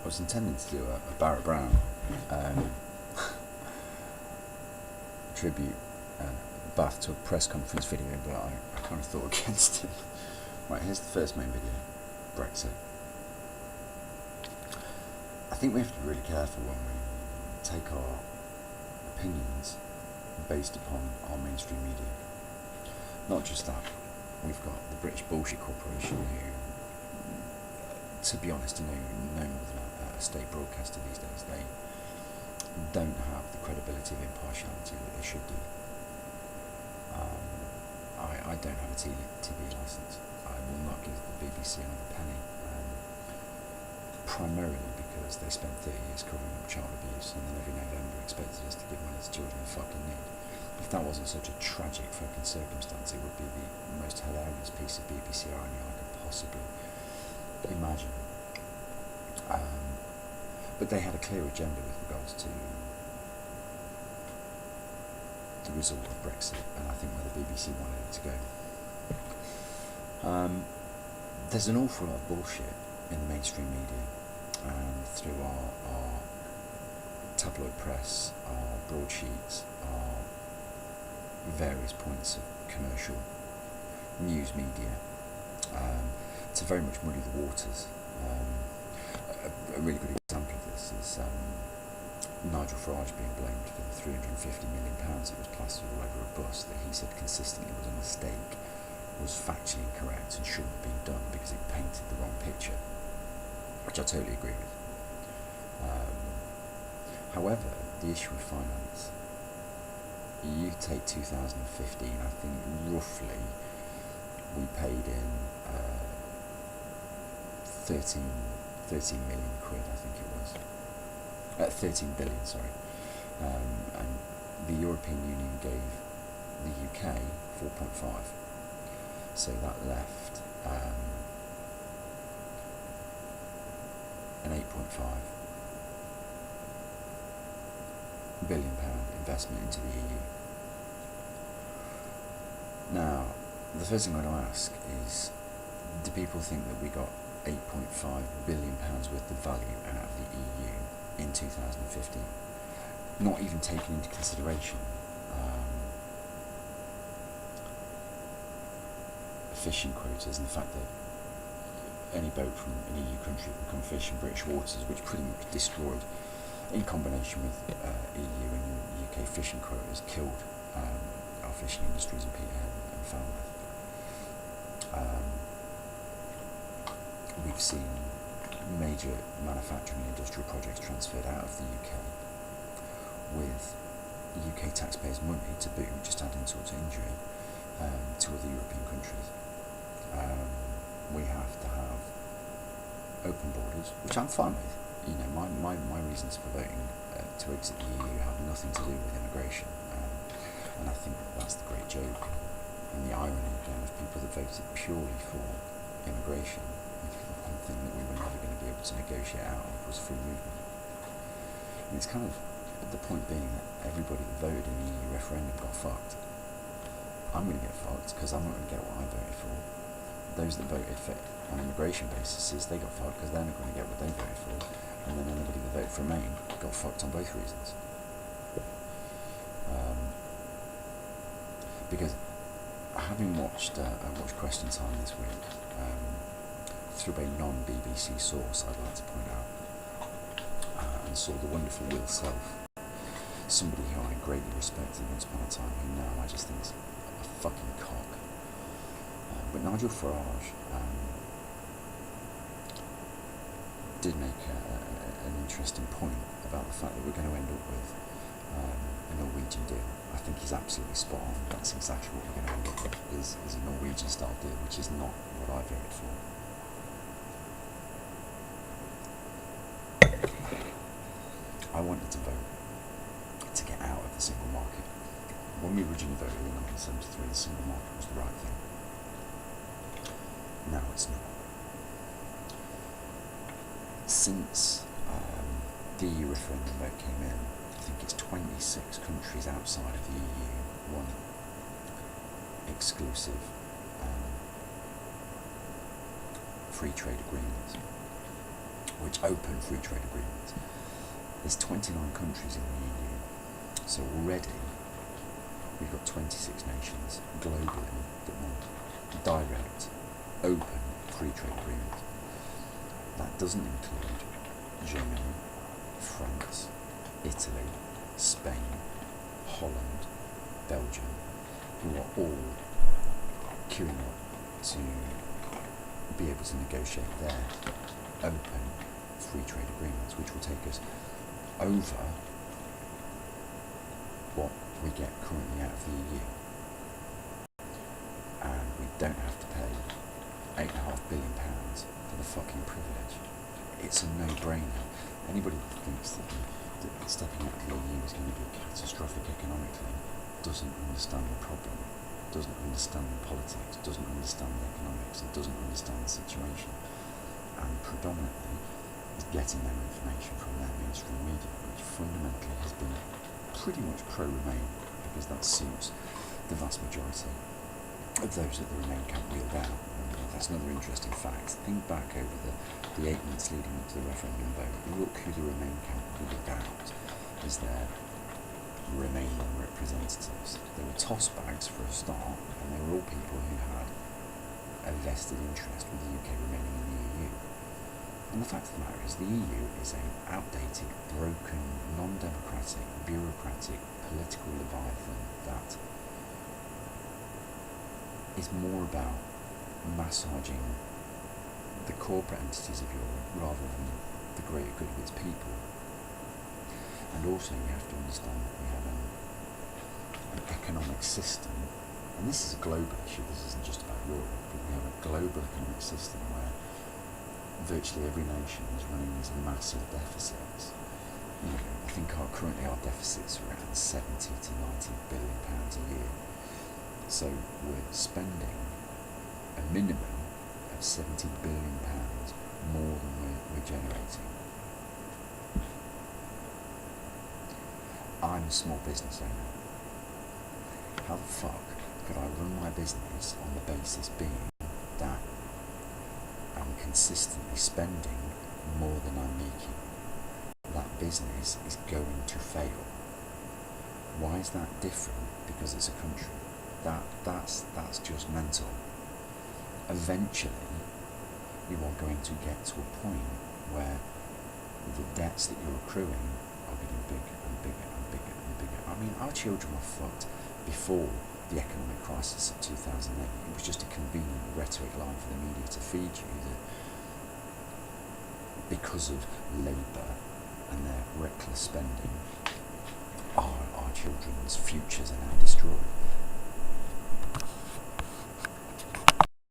I was intending to do a Barrett Brown tribute Bath to a press conference video, but I kind of thought against it. Right, here's the first main video, Brexit. I think we have to be really careful when we take our opinions based upon our mainstream media. Not just that, we've got the British Bullshit Corporation who, to be honest, are no more than a state broadcaster these days. They don't have the credibility of impartiality that they should do. I don't have a TV licence. I will not give the BBC another penny, primarily because they spent 30 years covering up child abuse and then every November expected us to give money to children in fucking need. If that wasn't such a tragic fucking circumstance, it would be the most hilarious piece of BBC irony I could possibly imagine. But they had a clear agenda with regards to the result of Brexit, and I think where the BBC wanted it to go. There's an awful lot of bullshit in the mainstream media and through our tabloid press, our broadsheets, our various points of commercial news media to very much muddy the waters. A really good example of this is Nigel Farage being blamed for the £350 million it was plastered all over a bus that he said consistently was a mistake, was factually incorrect and shouldn't have been done because it painted the wrong picture, which I totally agree with. However, the issue with finance, you take 2015, I think roughly we paid in 13 million quid, I think it was. 13 billion, sorry. And the European Union gave the UK 4.5. So that left an 8.5 billion pound investment into the EU. Now, the first thing I'm going to ask is, do people think that we got 8.5 billion pounds worth of value out of the EU in 2015? Not even taking into consideration fishing quotas and the fact that any boat from an EU country can come fish in British waters, which pretty much destroyed, in combination with EU and UK fishing quotas, killed our fishing industries in Peterhead and Falmouth. We've seen major manufacturing and industrial projects transferred out of the UK with UK taxpayers' money to boot, just add insult to injury, to other European countries. We have to have open borders, which I'm fine with. You know, my reasons for voting to exit the EU have nothing to do with immigration, and I think that's the great joke and the irony again of people that voted purely for immigration. The one thing that we were never going to be able to negotiate out of was free movement. And it's kind of the point being that everybody that voted in the EU referendum got fucked. I'm going to get fucked because I'm not going to get what I voted for. Those that voted for on immigration basis, they got fucked because they're not going to get what they voted for. And then anybody that voted for Remain got fucked on both reasons. Because having watched Question Time this week through a non-BBC source, I'd like to point out, and saw the wonderful Will Self, somebody who I greatly respected once upon a time, who now I just think is a fucking cock. But Nigel Farage did make an interesting point about the fact that we're going to end up with a Norwegian deal. I think he's absolutely spot on. That's exactly what we're going to end up with, is a Norwegian style deal, which is not what I voted for. I wanted to vote to get out of the single market. When we originally voted in 1973, the single market was the right thing. Now it's not. Since the EU referendum vote came in, I think it's 26 countries outside of the EU won exclusive free trade agreements which open free trade agreements. There's 29 countries in the EU, so already we've got 26 nations globally that want direct, open free trade agreements. That doesn't include Germany, France, Italy, Spain, Holland, Belgium, who are all queuing up to be able to negotiate their open free trade agreements, which will take us over what we get currently out of the EU. And we don't have to pay £8.5 billion for the fucking privilege. It's a no-brainer. Anybody that thinks that stepping out of the EU is going to be catastrophic economically doesn't understand the problem, doesn't understand the politics, doesn't understand the economics, and doesn't understand the situation. And predominantly is getting their information from their mainstream media, which fundamentally has been pretty much pro-Remain, because that suits the vast majority of those that the Remain camp wheeled out. And that's another interesting fact. Think back over the 8 months leading up to the referendum vote. Look who the Remain camp wheeled out as their Remaining representatives. They were toss-bags for a start, and they were all people who had a vested interest with the UK remaining in the EU. And the fact of the matter is, the EU is an outdated, broken, non-democratic, bureaucratic, political leviathan that is more about massaging the corporate entities of Europe rather than the greater good of its people. And also you have to understand that we have an economic system, and this is a global issue, this isn't just about Europe, but we have a global economic system where virtually every nation is running these massive deficits. You know, I think currently our deficits are around 70 to 90 billion pounds a year. So we're spending a minimum of 70 billion pounds more than we're generating. I'm a small business owner. How the fuck could I run my business on the basis being that I'm consistently spending more than I'm making? That business is going to fail. Why is that different? Because it's a country. That's just mental. Eventually, you are going to get to a point where the debts that you're accruing are getting bigger and bigger and bigger and bigger. I mean, our children were fucked before the economic crisis of 2008. It was just a convenient rhetoric line for the media to feed you that because of Labour and their reckless spending, our children's futures are now destroyed.